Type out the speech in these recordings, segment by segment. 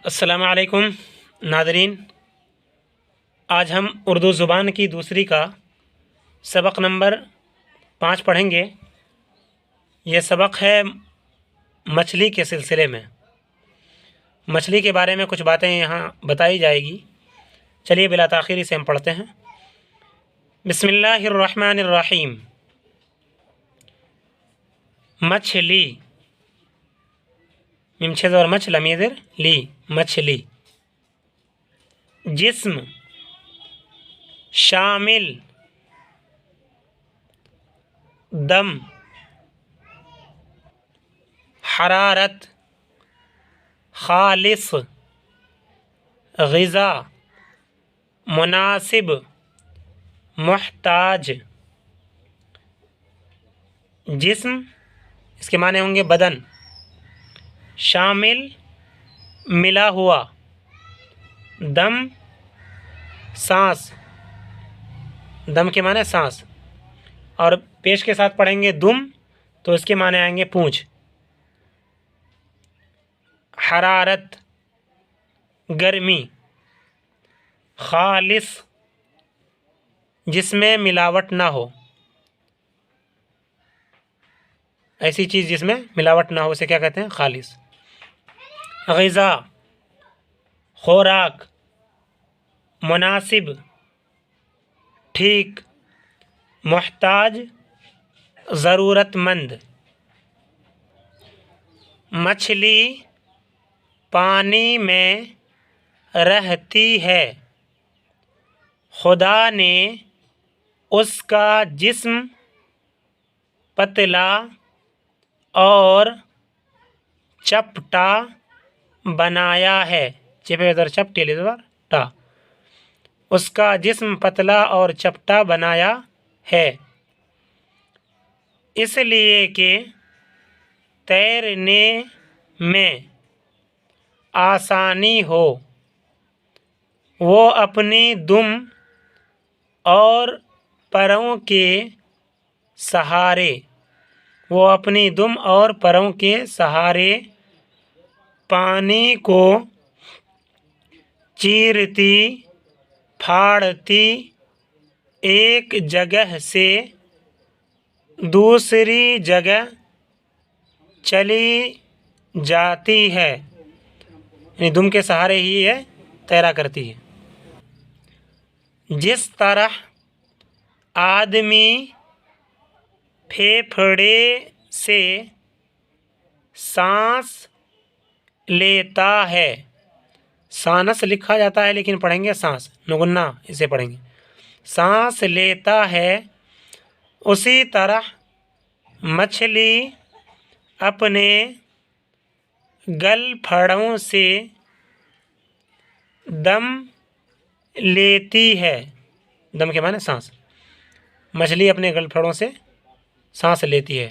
السلام علیکم ناظرین، آج ہم اردو زبان کی دوسری کا سبق نمبر 5 پڑھیں گے۔ یہ سبق ہے مچھلی کے سلسلے میں۔ مچھلی کے بارے میں کچھ باتیں یہاں بتائی جائے گی۔ چلیے بلا تاخیر اسے ہم پڑھتے ہیں۔ بسم اللہ الرحمن الرحیم۔ مچھلی، میم چھ زبر مچ لم زیر لی، مچھلی۔ جسم، شامل، دم، حرارت، خالص، غذا، مناسب، محتاج۔ جسم اس کے معنی ہوں گے بدن، شامل ملا ہوا، دم سانس، دم کے معنی سانس، اور پیش کے ساتھ پڑھیں گے دم تو اس کے معنی آئیں گے پونچھ۔ حرارت گرمی، خالص جس میں ملاوٹ نہ ہو، ایسی چیز جس میں ملاوٹ نہ ہو اسے کیا کہتے ہیں؟ خالص۔ غذا خوراک، مناسب ٹھیک، محتاج ضرورت مند۔ مچھلی پانی میں رہتی ہے، خدا نے اس کا جسم پتلا اور چپٹا بنایا ہے۔ چپے ادھر چپ ٹیلے ادھر ٹا، اس کا جسم پتلا اور چپٹا بنایا ہے، اس لیے کہ تیرنے میں آسانی ہو۔ وہ اپنی دم اور پروں کے سہارے پانی کو چیرتی پھاڑتی ایک جگہ سے دوسری جگہ چلی جاتی ہے، یعنی دم کے سہارے ہی یہ تیرا کرتی ہے۔ جس طرح آدمی پھیپھڑے سے سانس لیتا ہے، سانس لکھا جاتا ہے لیکن پڑھیں گے سانس، نگنا اسے پڑھیں گے، سانس لیتا ہے، اسی طرح مچھلی اپنے گل پھڑوں سے دم لیتی ہے۔ دم کے معنی سانس، مچھلی اپنے گل پھڑوں سے سانس لیتی ہے،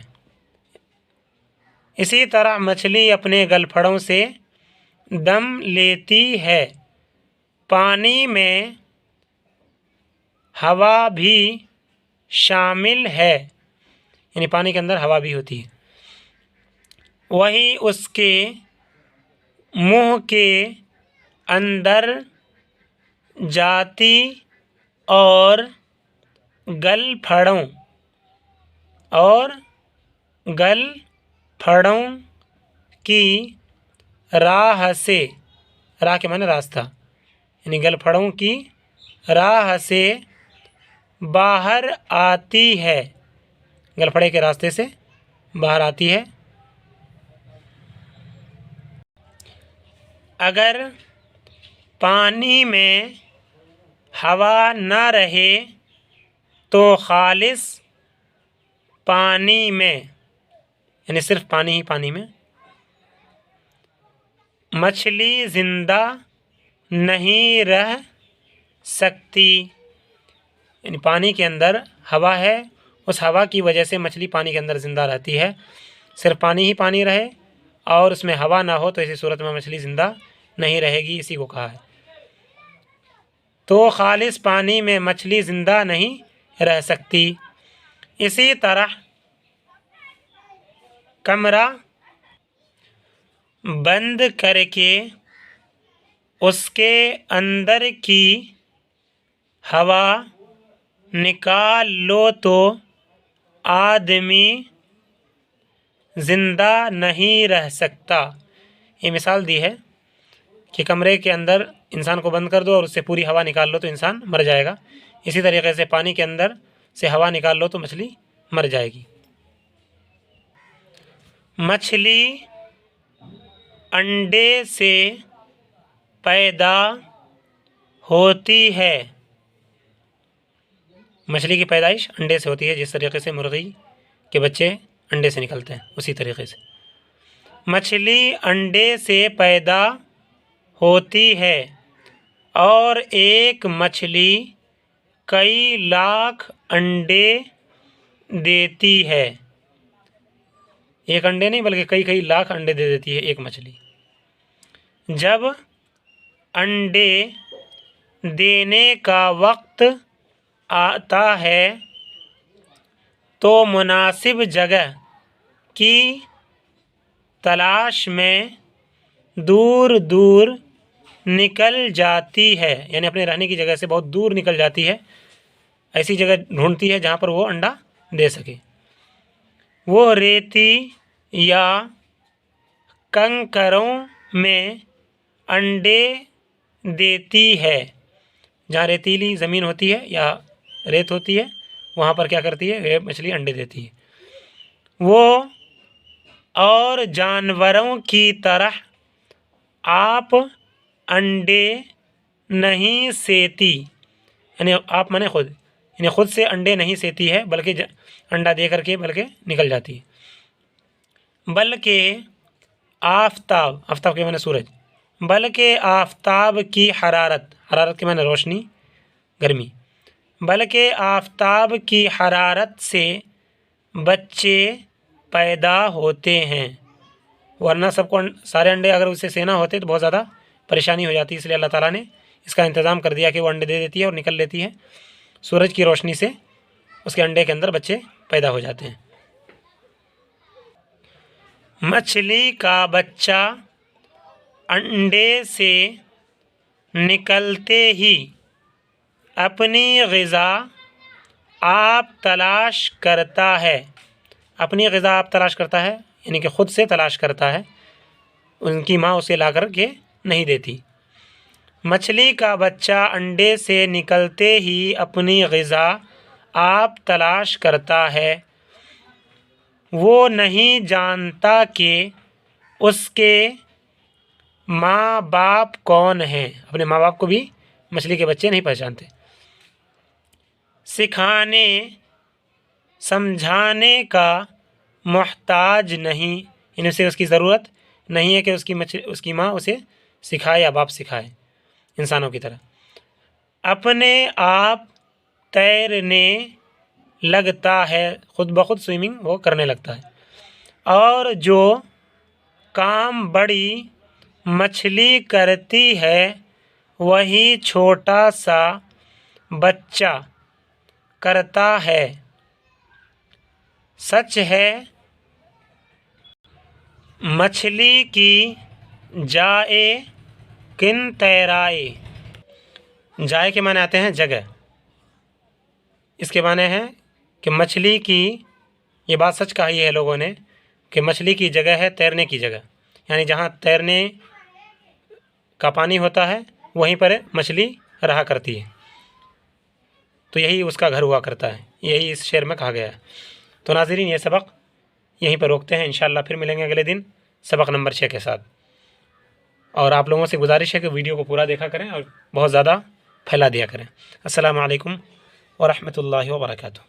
اسی طرح مچھلی اپنے گل پھڑوں سے دم لیتی ہے۔ پانی میں ہوا بھی شامل ہے، یعنی پانی کے اندر ہوا بھی ہوتی ہے، وہی اس کے منہ کے اندر جاتی اور گل پھڑوں کی راہ سے، راہ کے معنی راستہ، یعنی گل پھڑوں کی راہ سے باہر آتی ہے، گل پھڑے کے راستے سے باہر آتی ہے۔ اگر پانی میں ہوا نہ رہے تو خالص پانی میں، یعنی صرف پانی ہی پانی میں مچھلی زندہ نہیں رہ سکتی، یعنی پانی کے اندر ہوا ہے، اس ہوا کی وجہ سے مچھلی پانی کے اندر زندہ رہتی ہے، صرف پانی ہی پانی رہے اور اس میں ہوا نہ ہو تو ایسی صورت میں مچھلی زندہ نہیں رہے گی، اسی کو کہا ہے۔ تو خالص پانی میں مچھلی زندہ نہیں رہ سکتی۔ اسی طرح کمرہ بند کر کے اس کے اندر کی ہوا نکال لو تو آدمی زندہ نہیں رہ سکتا۔ یہ مثال دی ہے کہ کمرے کے اندر انسان کو بند کر دو اور اس سے پوری ہوا نکال لو تو انسان مر جائے گا، اسی طریقے سے پانی کے اندر سے ہوا نکال لو تو مچھلی مر جائے گی۔ مچھلی انڈے سے پیدا ہوتی ہے۔ مچھلی کی پیدائش انڈے سے ہوتی ہے، جس طریقے سے مرغی کے بچے انڈے سے نکلتے ہیں اسی طریقے سے مچھلی انڈے سے پیدا ہوتی ہے، اور ایک مچھلی کئی لاکھ انڈے دیتی ہے۔ ایک انڈے نہیں بلکہ کئی لاکھ انڈے دے دیتی ہے ایک مچھلی۔ جب انڈے دینے کا وقت آتا ہے تو مناسب جگہ کی تلاش میں دور دور نکل جاتی ہے، یعنی اپنے رہنے کی جگہ سے بہت دور نکل جاتی ہے، ایسی جگہ ڈھونڈتی ہے جہاں پر وہ انڈا دے سکے۔ وہ ریتی یا کنکروں میں انڈے دیتی ہے۔ جہاں ریتیلی زمین ہوتی ہے یا ریت ہوتی ہے وہاں پر کیا کرتی ہے، یہ مچھلی انڈے دیتی ہے۔ وہ اور جانوروں کی طرح آپ انڈے نہیں سیتی، یعنی آپ مانے خود، یعنی خود سے انڈے نہیں سیتی ہے بلکہ انڈا دے کر کے بلکہ نکل جاتی ہے۔ بلکہ آفتاب کے معنی سورج، بلکہ آفتاب کی حرارت کے معنی روشنی، گرمی، بلکہ آفتاب کی حرارت سے بچے پیدا ہوتے ہیں، ورنہ سارے انڈے اگر اسے سینا ہوتے تو بہت زیادہ پریشانی ہو جاتی، اس لیے اللہ تعالیٰ نے اس کا انتظام کر دیا کہ وہ انڈے دے دیتی ہے اور نکل لیتی ہے، سورج کی روشنی سے اس کے انڈے کے اندر بچے پیدا ہو جاتے ہیں۔ مچھلی کا بچہ انڈے سے نکلتے ہی اپنی غذا آپ تلاش کرتا ہے، اپنی غذا آپ تلاش کرتا ہے یعنی کہ خود سے تلاش کرتا ہے، ان کی ماں اسے لا کر کے نہیں دیتی۔ مچھلی کا بچہ انڈے سے نکلتے ہی اپنی غذا آپ تلاش کرتا ہے، وہ نہیں جانتا کہ اس کے ماں باپ کون ہیں، اپنے ماں باپ کو بھی مچھلی کے بچے نہیں پہچانتے۔ سکھانے سمجھانے کا محتاج نہیں، یعنی اسے اس کی ضرورت نہیں ہے کہ اس کی ماں اسے سکھائے یا باپ سکھائے، انسانوں کی طرح اپنے آپ تیرنے لگتا ہے، خود بخود سوئمنگ وہ کرنے لگتا ہے۔ اور جو کام بڑی مچھلی کرتی ہے وہی چھوٹا سا بچہ کرتا ہے۔ سچ ہے مچھلی کی جائے کن تیرائے، جائے کے معنی آتے ہیں جگہ، اس کے معنی ہے کہ مچھلی کی، یہ بات سچ کہی ہے لوگوں نے کہ مچھلی کی جگہ ہے تیرنے کی جگہ، یعنی جہاں تیرنے کا پانی ہوتا ہے وہیں پر مچھلی رہا کرتی ہے، تو یہی اس کا گھر ہوا کرتا ہے، یہی اس شعر میں کہا گیا ہے۔ تو ناظرین یہ سبق یہیں پر روکتے ہیں، انشاءاللہ پھر ملیں گے اگلے دن سبق نمبر 6 کے ساتھ، اور آپ لوگوں سے گزارش ہے کہ ویڈیو کو پورا دیکھا کریں اور بہت زیادہ پھیلا دیا کریں۔ السلام علیکم ورحمۃ اللہ وبرکاتہ۔